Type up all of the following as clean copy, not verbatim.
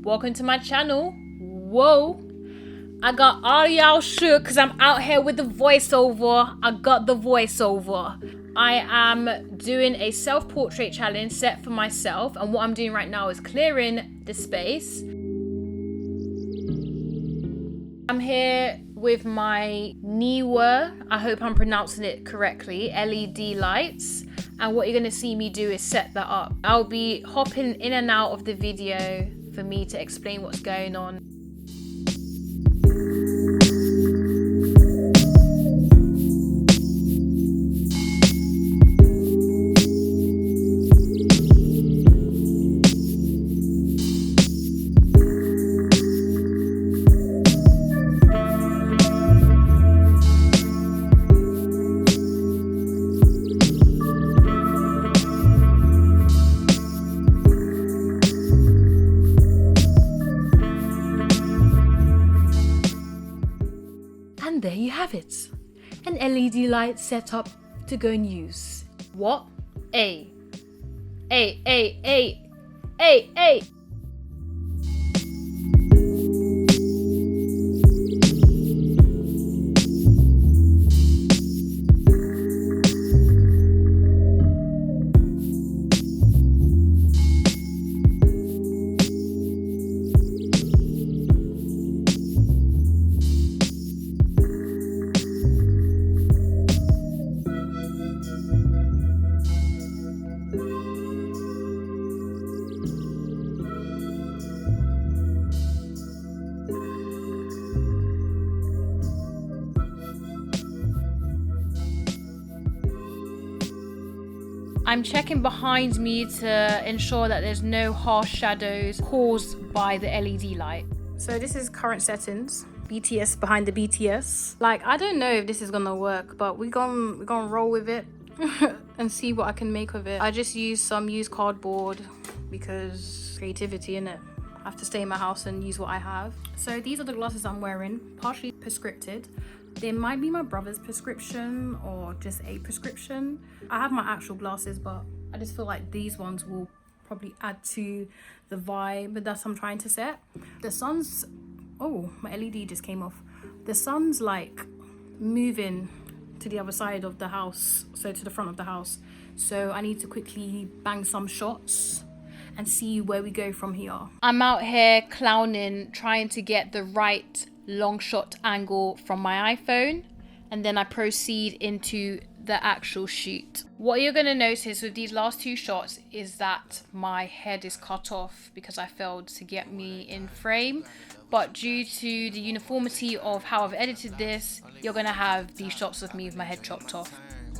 welcome to my channel. Whoa, I got all y'all shook because I'm out here with the voiceover. I got the voiceover. I am doing a self-portrait challenge set for myself, and what I'm doing right now is clearing the space. I'm here with my newer, I hope I'm pronouncing it correctly, LED lights. And what you're gonna see me do is set that up. I'll be hopping in and out of the video for me to explain what's going on. And there you have it, an LED light set up to go and use. What? Hey. I'm checking behind me to ensure that there's no harsh shadows caused by the LED light. So this is current settings. BTS behind the BTS. Like, I don't know if this is gonna work, but we're gonna roll with it and see what I can make of it. I just used some used cardboard because creativity, innit? I have to stay in my house and use what I have. So these are the glasses I'm wearing, partially prescripted. They might be my brother's prescription or just a prescription. I have my actual glasses, but I just feel like these ones will probably add to the vibe that I'm trying to set. The sun's, oh, my LED just came off. The sun's like moving to the other side of the house, so to the front of the house. So I need to quickly bang some shots and see where we go from here. I'm out here clowning, trying to get the right long shot angle from my iPhone, and then I proceed into the actual shoot. What you're gonna notice with these last two shots is that my head is cut off because I failed to get me in frame, but due to the uniformity of how I've edited this, you're gonna have these shots of me with my head chopped off.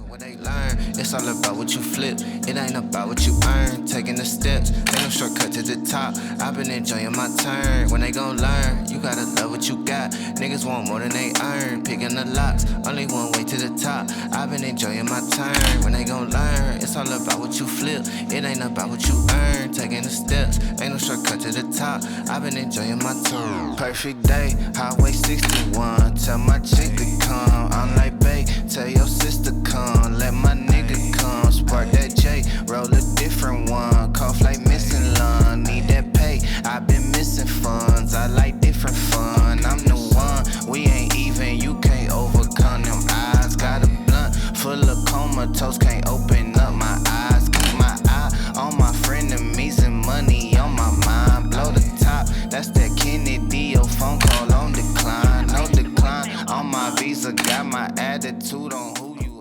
What they learn, it's all about what you flip. It ain't about what you earn. Taking the steps, ain't no shortcut to the top. I've been enjoying my turn. When they gon' learn, you gotta love what you got. Niggas want more than they earn. Picking the locks, only one way to the top. I've been enjoying my turn. When they gon' learn, it's all about what you flip. It ain't about what you earn. Taking the steps, ain't no shortcut to the top. I've been enjoying my turn. Perfect day, Highway 61. Tell my chick to come. I'm like, babe, tell your sister come. Let my nigga come, spark that J, roll a different one. Cough like missing lung, need that pay. I been missing funds, I like different fun. I'm the one, we ain't even, you can't overcome them eyes. Got a blunt full of comatose, can't open up my eyes. Keep my eye on my frenemies and money on my mind. Blow the top, that's that Kennedy, your phone call on decline. No decline on my visa, got my attitude on who you.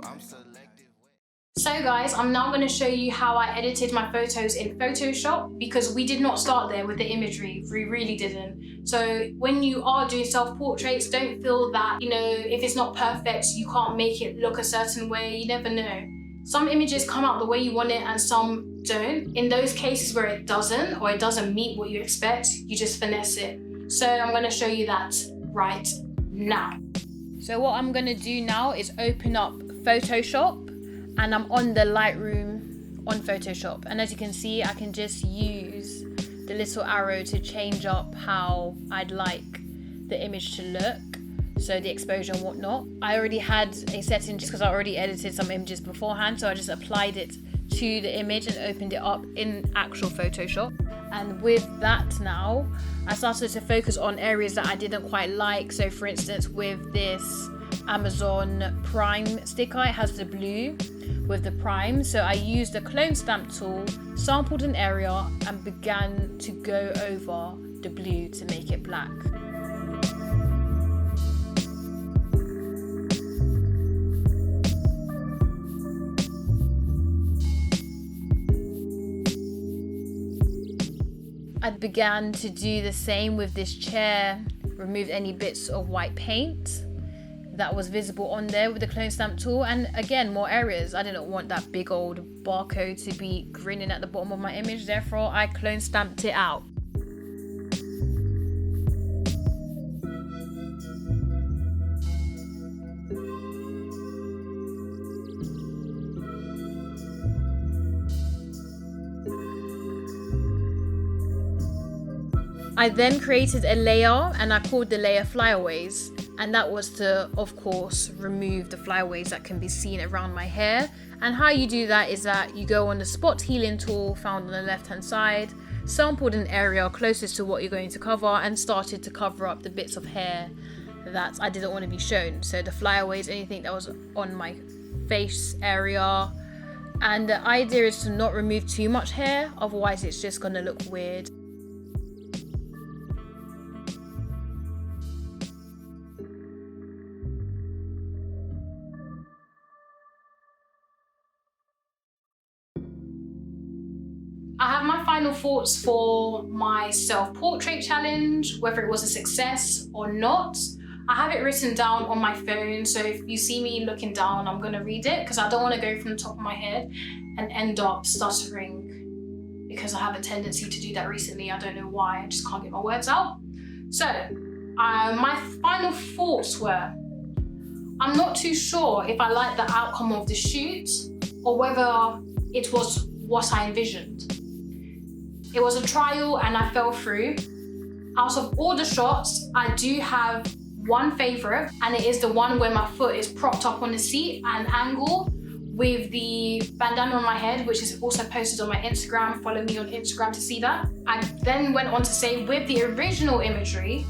So guys, I'm now going to show you how I edited my photos in Photoshop, because we did not start there with the imagery. We really didn't. So when you are doing self-portraits, don't feel that, you know, if it's not perfect, you can't make it look a certain way. You never know. Some images come out the way you want it and some don't. In those cases where it doesn't, or it doesn't meet what you expect, you just finesse it. So I'm going to show you that right now. So what I'm going to do now is open up Photoshop. And I'm on the Lightroom on Photoshop. And as you can see, I can just use the little arrow to change up how I'd like the image to look. So the exposure and whatnot. I already had a setting just because I already edited some images beforehand. So I just applied it to the image and opened it up in actual Photoshop. And with that now, I started to focus on areas that I didn't quite like. So for instance, with this Amazon Prime sticker, it has the blue with the Prime. So I used the clone stamp tool, sampled an area and began to go over the blue to make it black. I began to do the same with this chair, remove any bits of white paint that was visible on there with the clone stamp tool, and again, more areas. I didn't want that big old barcode to be grinning at the bottom of my image, therefore I clone stamped it out. I then created a layer and I called the layer flyaways, and that was to, of course, remove the flyaways that can be seen around my hair. And how you do that is that you go on the spot healing tool found on the left hand side, sampled an area closest to what you're going to cover and started to cover up the bits of hair that I didn't want to be shown. So the flyaways, anything that was on my face area. And the idea is to not remove too much hair, otherwise it's just going to look weird. I have my final thoughts for my self-portrait challenge, whether it was a success or not. I have it written down on my phone, so if you see me looking down, I'm gonna read it because I don't want to go from the top of my head and end up stuttering, because I have a tendency to do that recently. I don't know why, I just can't get my words out. So, my final thoughts were, I'm not too sure if I like the outcome of the shoot or whether it was what I envisioned. It was a trial and I fell through. Out of all the shots, I do have one favorite, and it is the one where my foot is propped up on the seat at an angle with the bandana on my head, which is also posted on my Instagram. Follow me on Instagram to see that. I then went on to say, with the original imagery,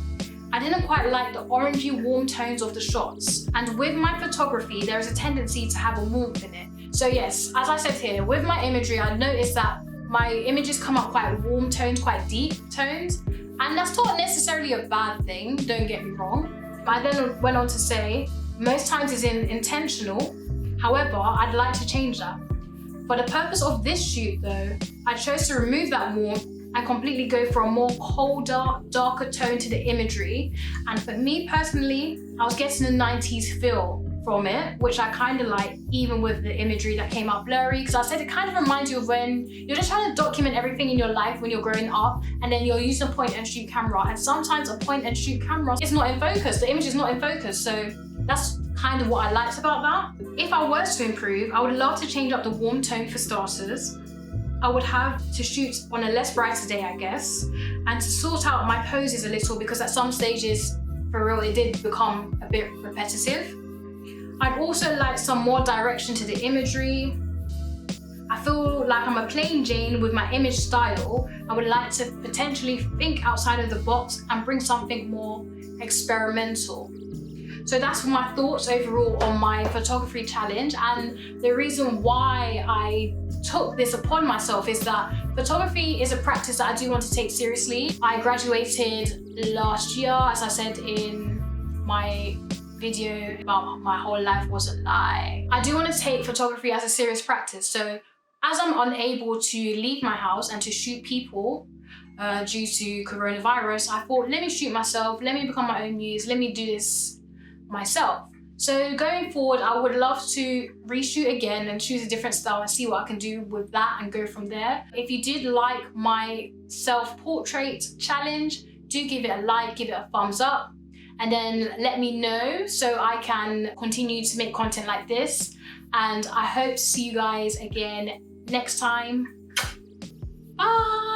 I didn't quite like the orangey warm tones of the shots. And with my photography, there is a tendency to have a warmth in it. So yes, as I said here, with my imagery, I noticed that my images come up quite warm tones, quite deep tones. And that's not necessarily a bad thing, don't get me wrong. I then went on to say, most times it's intentional. However, I'd like to change that. For the purpose of this shoot though, I chose to remove that warmth and completely go for a more colder, darker tone to the imagery. And for me personally, I was getting a 90s feel from it, which I kind of like, even with the imagery that came out blurry, because I said it kind of reminds you of when you're just trying to document everything in your life when you're growing up, and then you're using a point and shoot camera, and sometimes a point and shoot camera is not in focus, the image is not in focus. So that's kind of what I liked about that. If I was to improve, I would love to change up the warm tone for starters. I would have to shoot on a less brighter day, I guess, and to sort out my poses a little, because at some stages, for real, it did become a bit repetitive. I'd also like some more direction to the imagery. I feel like I'm a plain Jane with my image style. I would like to potentially think outside of the box and bring something more experimental. So that's my thoughts overall on my photography challenge. And the reason why I took this upon myself is that photography is a practice that I do want to take seriously. I graduated last year, as I said in my video about my whole life was a lie. I do want to take photography as a serious practice. So as I'm unable to leave my house and to shoot people due to coronavirus, I thought, let me shoot myself, let me become my own muse, let me do this myself. So going forward, I would love to reshoot again and choose a different style and see what I can do with that and go from there. If you did like my self-portrait challenge, do give it a like, give it a thumbs up, and then let me know so I can continue to make content like this. And I hope to see you guys again next time. Bye!